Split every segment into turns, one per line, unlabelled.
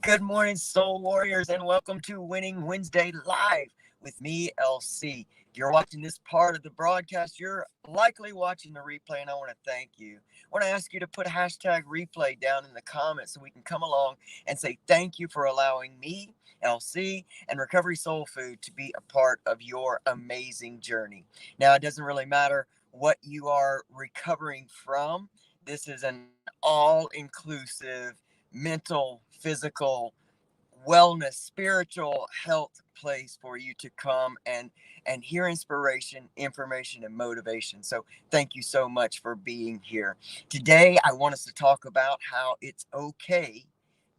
Good morning, Soul Warriors, and welcome to Winning Wednesday Live with me, LC. If you're watching this part of the broadcast, you're likely watching the replay, and I want to thank you. I want to ask you to put a hashtag replay down in the comments so we can come along and say thank you for allowing me, LC, and Recovery Soul Food to be a part of your amazing journey. Now, it doesn't really matter what you are recovering from. This is an all-inclusive mental, physical, wellness, spiritual health place for you to come and hear inspiration, information, and motivation. So thank you so much for being here. Today, I want us to talk about how it's okay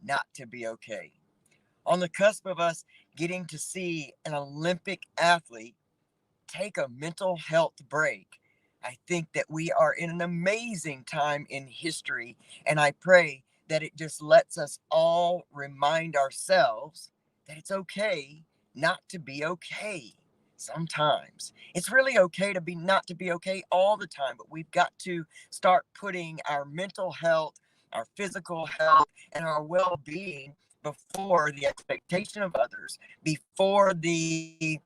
not to be okay. On the cusp of us getting to see an Olympic athlete take a mental health break, I think that we are in an amazing time in history, and I pray that it just lets us all remind ourselves that it's okay not to be okay. Sometimes it's really okay to be not to be okay all the time, but we've got to start putting our mental health, our physical health, and our well-being before the expectation of others, before the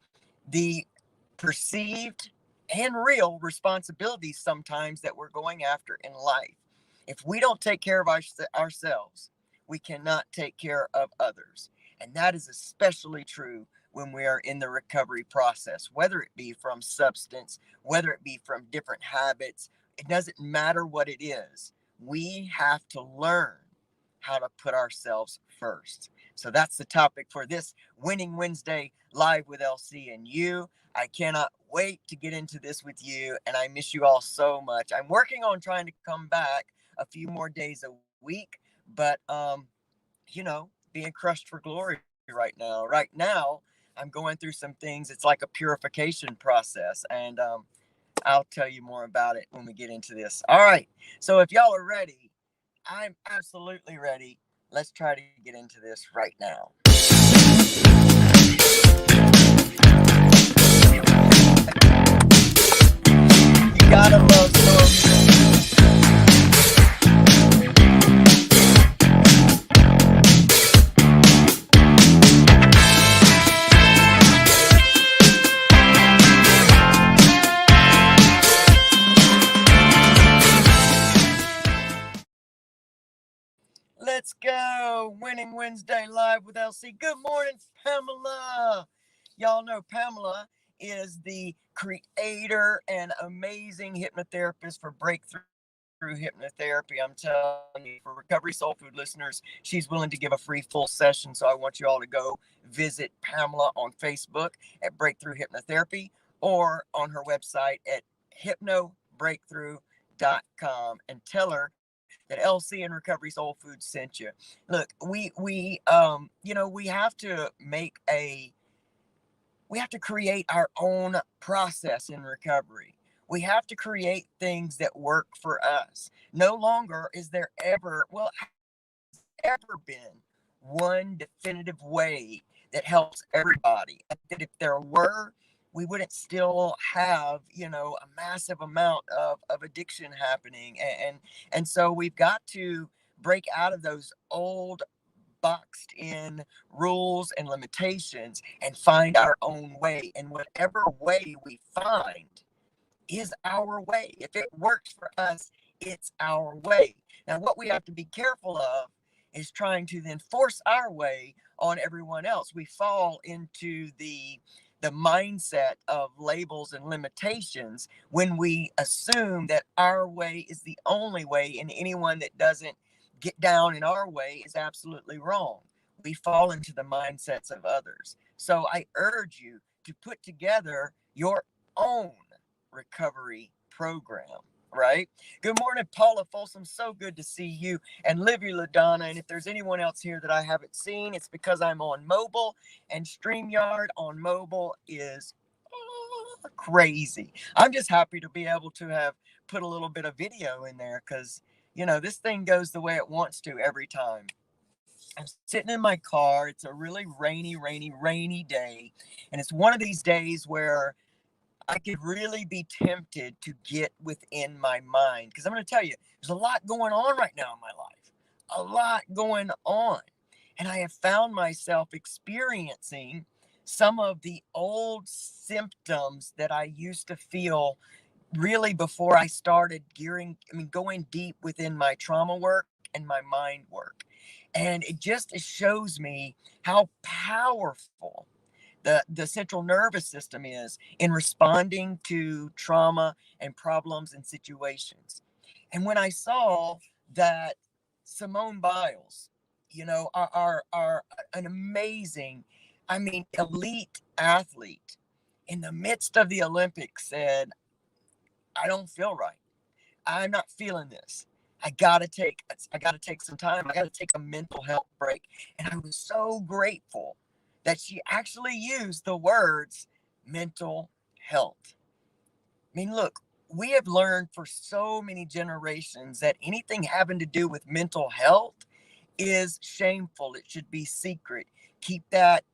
perceived and real responsibilities sometimes that we're going after in life. If we don't take care of ourselves, we cannot take care of others. And that is especially true when we are in the recovery process, whether it be from substance, whether it be from different habits. It doesn't matter what it is. We have to learn how to put ourselves first. So that's the topic for this Winning Wednesday Live with LC and you. I cannot wait to get into this with you, and I miss you all so much. I'm working on trying to come back a few more days a week, but being crushed for glory right now. Right now, I'm going through some things. It's like a purification process, and I'll tell you more about it when we get into this. All right. So if y'all are ready, I'm absolutely ready. Let's try to get into this right now. You gotta love soul. Let's go. Winning Wednesday Live with LC. Good morning, Pamela. Y'all know Pamela is the creator and amazing hypnotherapist for Breakthrough Hypnotherapy. I'm telling you, for Recovery Soul Food listeners, she's willing to give a free full session. So I want you all to go visit Pamela on Facebook at Breakthrough Hypnotherapy or on her website at hypnobreakthrough.com and tell her that LC and Recovery Soul Food sent you. Look, we have to create our own process in recovery. We have to create things that work for us. No longer is there ever been one definitive way that helps everybody. That if there were, we wouldn't still have, a massive amount of addiction happening. And so we've got to break out of those old boxed in rules and limitations and find our own way. And whatever way we find is our way. If it works for us, it's our way. Now, what we have to be careful of is trying to then force our way on everyone else. We fall into the mindset of labels and limitations when we assume that our way is the only way, and anyone that doesn't get down in our way is absolutely wrong. We fall into the mindsets of others. So I urge you to put together your own recovery program, right? Good morning, Paula Folsom. So good to see you. And Livy LaDonna. And if there's anyone else here that I haven't seen, it's because I'm on mobile, and StreamYard on mobile is crazy. I'm just happy to be able to have put a little bit of video in there because, this thing goes the way it wants to every time. I'm sitting in my car. It's a really rainy day. And it's one of these days where I could really be tempted to get within my mind. Because I'm going to tell you, there's a lot going on right now in my life. A lot going on. And I have found myself experiencing some of the old symptoms that I used to feel really before I started going deep within my trauma work and my mind work. And it shows me how powerful the central nervous system is in responding to trauma and problems and situations. And when I saw that Simone Biles, are an amazing, elite athlete in the midst of the Olympics said, I don't feel right. I'm not feeling this. I gotta take some time. I gotta take a mental health break. And I was so grateful that she actually used the words mental health. Look, we have learned for so many generations that anything having to do with mental health is shameful. It should be secret. Keep that,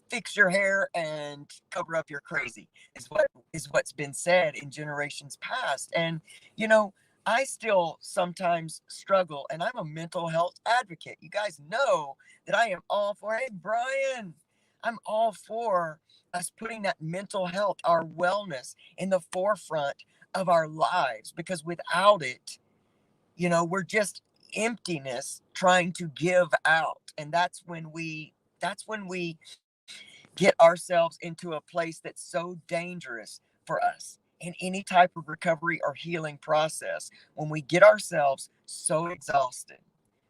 fix your hair and cover up your crazy is what's been said in generations past. And you know, I still sometimes struggle, and I'm a mental health advocate. You guys know that I am all for, hey Brian, I'm all for us putting that mental health, our wellness in the forefront of our lives, because without it, we're just emptiness trying to give out. And that's when we get ourselves into a place that's so dangerous for us in any type of recovery or healing process, when we get ourselves so exhausted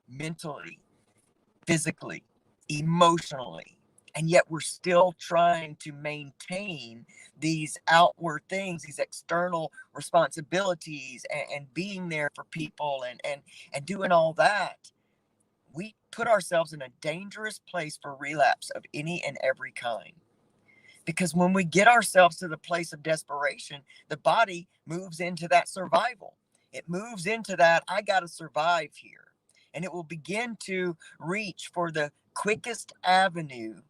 mentally, physically, emotionally, and yet we're still trying to maintain these outward things, these external responsibilities, and being there for people, and doing all that. We put ourselves in a dangerous place for relapse of any and every kind. Because when we get ourselves to the place of desperation, the body moves into that survival. It moves into that, I got to survive here. And it will begin to reach for the quickest avenue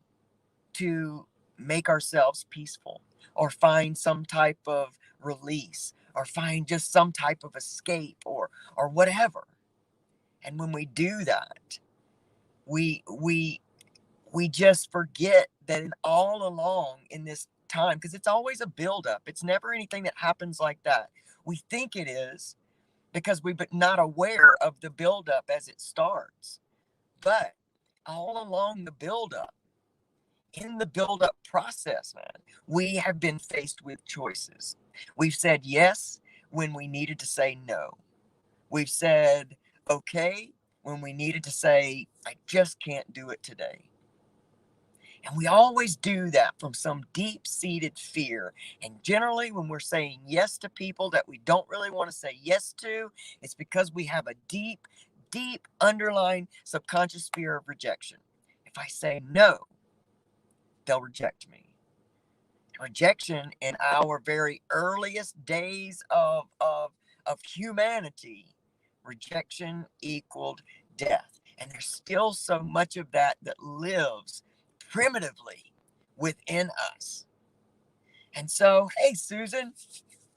to make ourselves peaceful, or find some type of release, or find just some type of escape, or whatever. And when we do that, we just forget that all along in this time, because it's always a buildup. It's never anything that happens like that. We think it is because we're not aware of the buildup as it starts. But all along the buildup, in the buildup process, man, we have been faced with choices. We've said yes when we needed to say no. We've said okay when we needed to say, I just can't do it today. And we always do that from some deep seated fear. And generally, when we're saying yes to people that we don't really want to say yes to, it's because we have a deep, deep underlying subconscious fear of rejection. If I say no, they'll reject me. Rejection in our very earliest days of humanity, rejection equaled death. And there's still so much of that that lives primitively within us. And so, hey, Susan,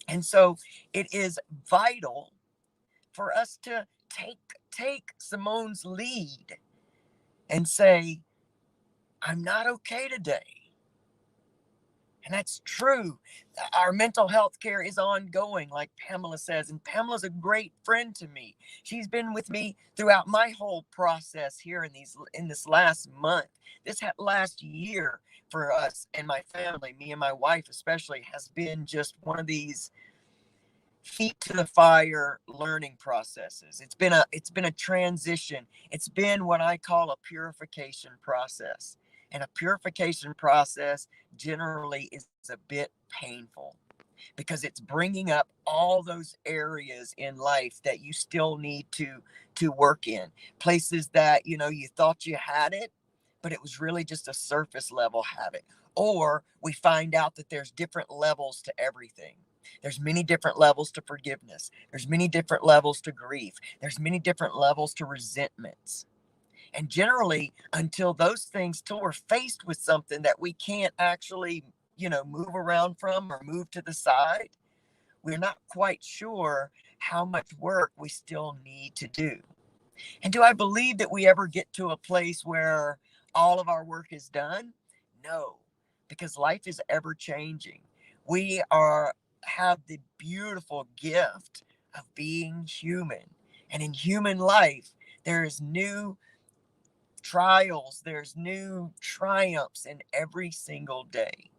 and so it is vital for us to take Simone's lead and say, I'm not okay today. And that's true. Our mental health care is ongoing, like Pamela says. And Pamela's a great friend to me. She's been with me throughout my whole process here in this last month. This last year for us and my family, me and my wife especially, has been just one of these feet to the fire learning processes. It's been a transition. It's been what I call a purification process. And a purification process generally is a bit painful, because it's bringing up all those areas in life that you still need to work in. Places that, you thought you had it, but it was really just a surface level habit. Or we find out that there's different levels to everything. There's many different levels to forgiveness. There's many different levels to grief. There's many different levels to resentments. And generally, till we're faced with something that we can't actually, move around from or move to the side, we're not quite sure how much work we still need to do. And do I believe that we ever get to a place where all of our work is done? No, because life is ever changing. We are have the beautiful gift of being human. And in human life, there is new trials, there's new triumphs in every single day.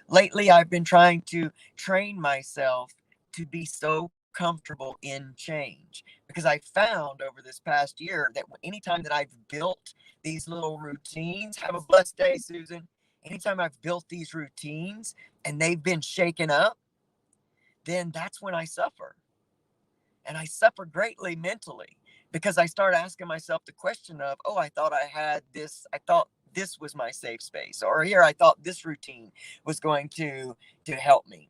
Lately, I've been trying to train myself to be so comfortable in change because I found over this past year that anytime that I've built these little routines, have a blessed day, Susan. Anytime I've built these routines and they've been shaken up, then that's when I suffer. And I suffer greatly mentally because I start asking myself the question of, oh, I thought I had this, I thought this was my safe space, or here I thought this routine was going to help me.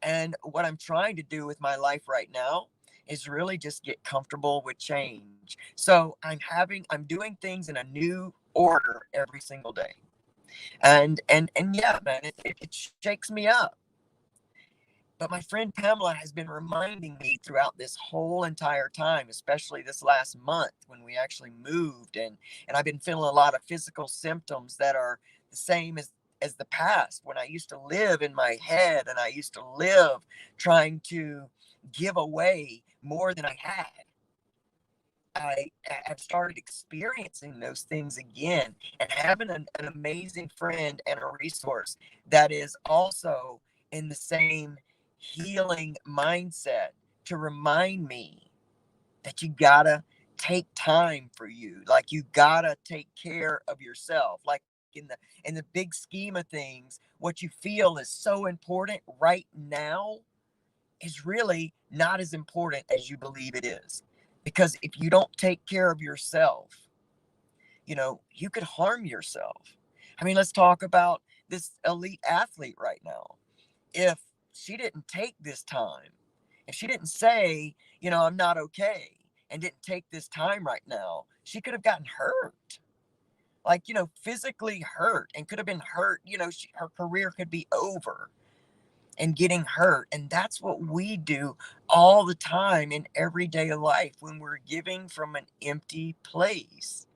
And what I'm trying to do with my life right now is really just get comfortable with change. So I'm doing things in a new order every single day. And yeah, man, it shakes me up. But my friend Pamela has been reminding me throughout this whole entire time, especially this last month when we actually moved, and I've been feeling a lot of physical symptoms that are the same as the past when I used to live in my head and I used to live trying to give away more than I had. I've started experiencing those things again, and having an amazing friend and a resource that is also in the same healing mindset to remind me that you gotta take time for you. Like you gotta take care of yourself. Like in the big scheme of things, what you feel is so important right now is really not as important as you believe it is. Because if you don't take care of yourself, you could harm yourself. I mean, let's talk about this elite athlete right now. If she didn't take this time, if she didn't say, I'm not okay, and didn't take this time right now, she could have gotten hurt. Like, physically hurt and could have been hurt. Her career could be over and getting hurt. And that's what we do all the time in everyday life when we're giving from an empty place.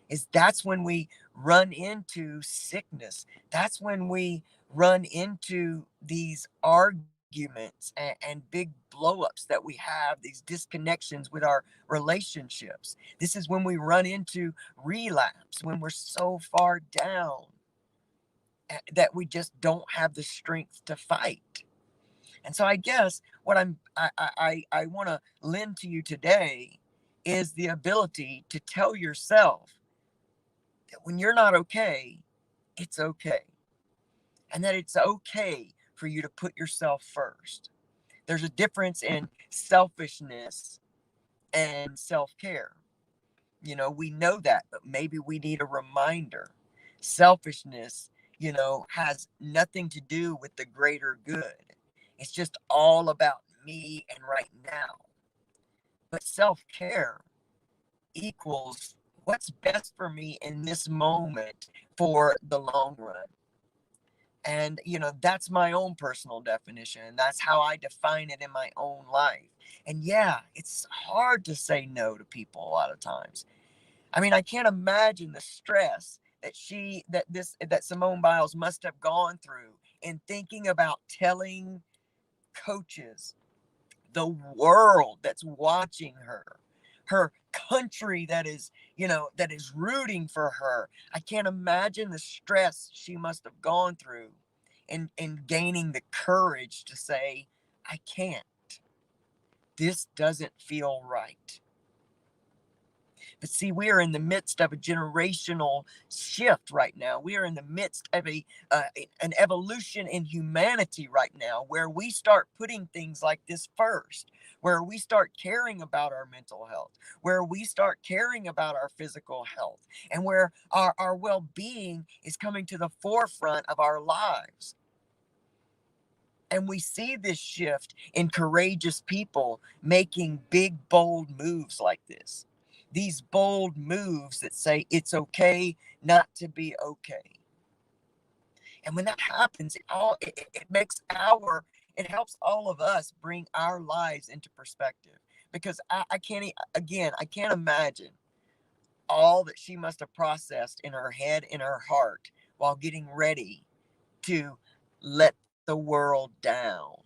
Is that's when we run into sickness. That's when we run into these arguments and big blowups that we have, these disconnections with our relationships. This is when we run into relapse, when we're so far down that we just don't have the strength to fight. And so I guess what I want to lend to you today is the ability to tell yourself that when you're not okay, it's okay. And that it's okay for you to put yourself first. There's a difference in selfishness and self-care. We know that, but maybe we need a reminder. Selfishness, has nothing to do with the greater good. It's just all about me and right now. But self-care equals what's best for me in this moment for the long run. And, that's my own personal definition. And that's how I define it in my own life. And yeah, it's hard to say no to people a lot of times. I mean, I can't imagine the stress that Simone Biles must have gone through in thinking about telling coaches, the world that's watching her country that is rooting for her. I can't imagine the stress she must have gone through in gaining the courage to say, I can't. This doesn't feel right. But see, we are in the midst of a generational shift right now. We are in the midst of an evolution in humanity right now, where we start putting things like this first, where we start caring about our mental health, where we start caring about our physical health, and where our well-being is coming to the forefront of our lives. And we see this shift in courageous people making big, bold moves like this. These bold moves that say it's okay not to be okay. And when that happens, it helps all of us bring our lives into perspective. because I can't, again, I can't imagine all that she must have processed in her head, in her heart, while getting ready to let the world down.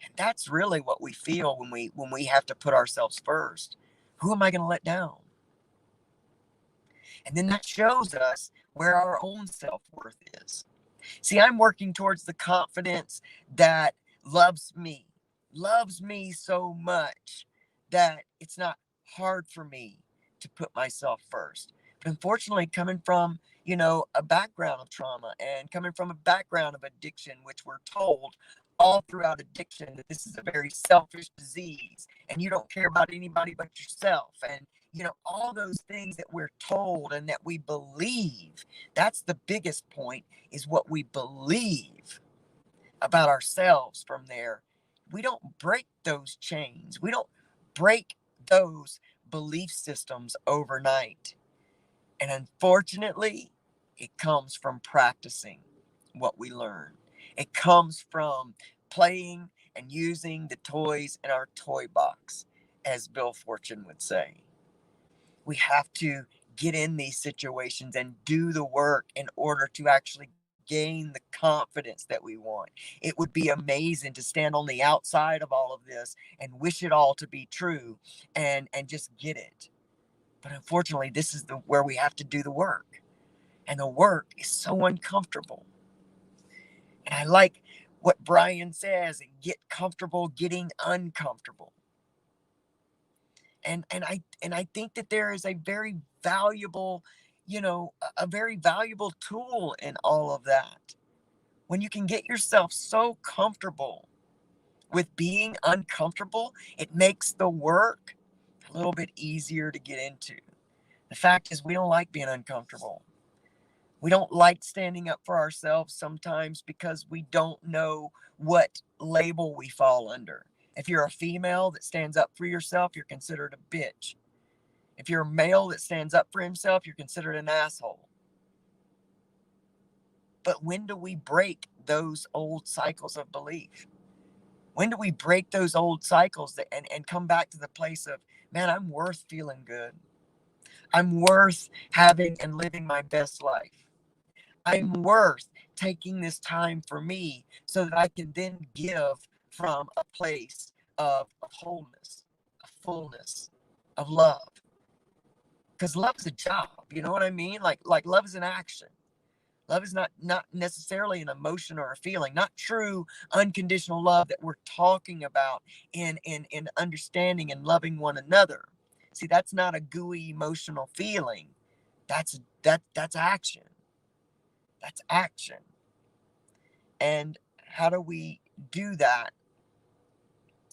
And that's really what we feel when we have to put ourselves first. Who am I going to let down? And then that shows us where our own self-worth is. See, I'm working towards the confidence that loves me so much that it's not hard for me to put myself first. But unfortunately, coming from, a background of trauma and coming from a background of addiction, which we're told all throughout addiction that this is a very selfish disease and you don't care about anybody but yourself. And, all those things that we're told and that we believe, that's the biggest point, is what we believe about ourselves from there. We don't break those chains. We don't break those belief systems overnight. And unfortunately, it comes from practicing what we learn. It comes from playing and using the toys in our toy box, as Bill Fortune would say. We have to get in these situations and do the work in order to actually gain the confidence that we want. It would be amazing to stand on the outside of all of this and wish it all to be true and just get it. But unfortunately, this is where we have to do the work. And the work is so uncomfortable. And I like what Brian says, get comfortable getting uncomfortable. And I think that there is a very valuable, a very valuable tool in all of that. When you can get yourself so comfortable with being uncomfortable, it makes the work a little bit easier to get into. The fact is, we don't like being uncomfortable. We don't like standing up for ourselves sometimes because we don't know what label we fall under. If you're a female that stands up for yourself, you're considered a bitch. If you're a male that stands up for himself, you're considered an asshole. But when do we break those old cycles of belief? When do we break those old cycles and come back to the place of, man, I'm worth feeling good. I'm worth having and living my best life. I'm worth taking this time for me so that I can then give from a place of wholeness, of fullness, of love. Because love is a job, you know what I mean? Like love is an action. Love is not necessarily an emotion or a feeling, not true unconditional love that we're talking about in understanding and loving one another. See, that's not a gooey emotional feeling. That's action. That's action. And how do we do that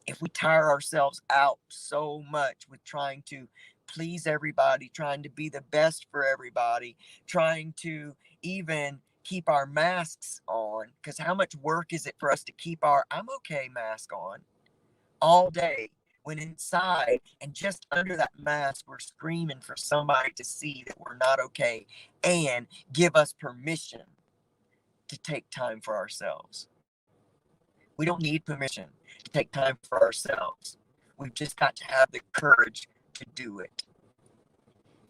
if we tire ourselves out so much with trying to please everybody, trying to be the best for everybody, trying to even keep our masks on? Because how much work is it for us to keep our I'm okay mask on all day, when inside and just under that mask, we're screaming for somebody to see that we're not okay and give us permission to take time for ourselves? We don't need permission to take time for ourselves. We've just got to have the courage to do it.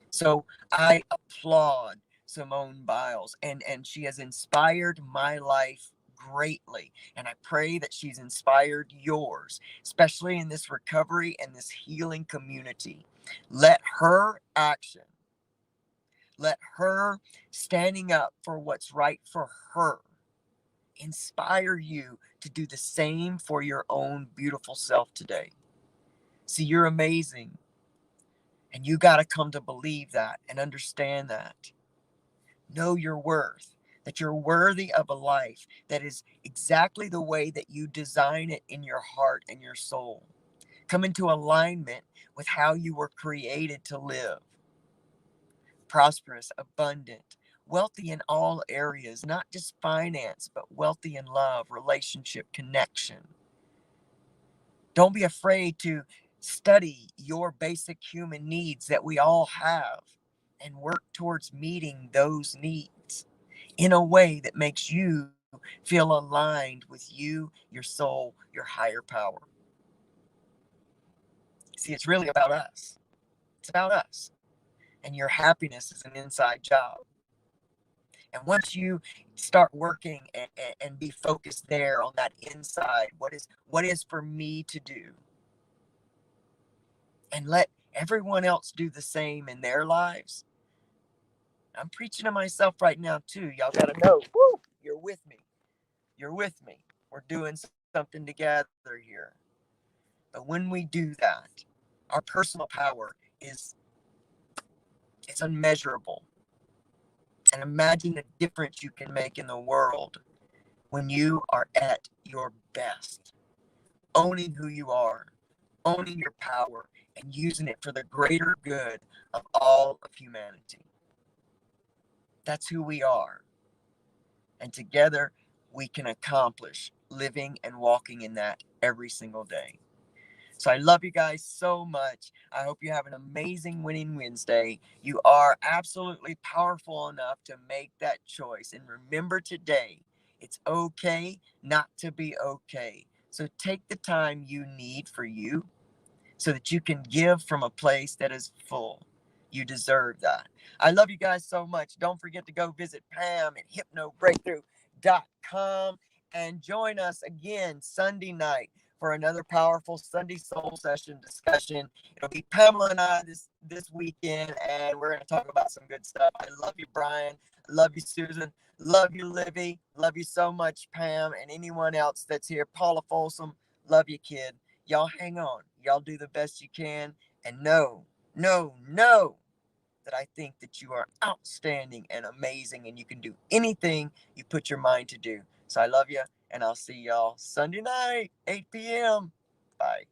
So I applaud Simone Biles, and she has inspired my life greatly. And I pray that she's inspired yours, especially in this recovery and this healing community. Let her action, let her standing up for what's right for her, inspire you to do the same for your own beautiful self today. See, you're amazing. And you got to come to believe that and understand that. Know your worth, that you're worthy of a life that is exactly the way that you design it in your heart and your soul. Come into alignment with how you were created to live. Prosperous, abundant, wealthy in all areas, not just finance, but wealthy in love, relationship, connection. Don't be afraid to study your basic human needs that we all have and work towards meeting those needs in a way that makes you feel aligned with you, your soul, your higher power. See, it's really about us. It's about us. And your happiness is an inside job. And once you start working and be focused there on that inside, what is for me to do? And let everyone else do the same in their lives. I'm preaching to myself right now too. Y'all got to know, woo, you're with me. You're with me. We're doing something together here. But when we do that, our personal power is it's unmeasurable. And imagine the difference you can make in the world when you are at your best, owning who you are, owning your power, and using it for the greater good of all of humanity. That's who we are. And together we can accomplish living and walking in that every single day. So I love you guys so much. I hope you have an amazing Winning Wednesday. You are absolutely powerful enough to make that choice. And remember today, it's okay not to be okay. So take the time you need for you so that you can give from a place that is full. You deserve that. I love you guys so much. Don't forget to go visit Pam at hypnobreakthrough.com and join us again Sunday night for another powerful Sunday Soul Session discussion. It'll be Pamela and I this weekend, and we're going to talk about some good stuff. I love you, Brian. Love you, Susan. Love you, Livy. Love you so much, Pam, and anyone else that's here. Paula Folsom. Love you, kid. Y'all hang on. Y'all do the best you can. And know that I think that you are outstanding and amazing and you can do anything you put your mind to do. So I love you, and I'll see y'all Sunday night, 8 p.m. Bye.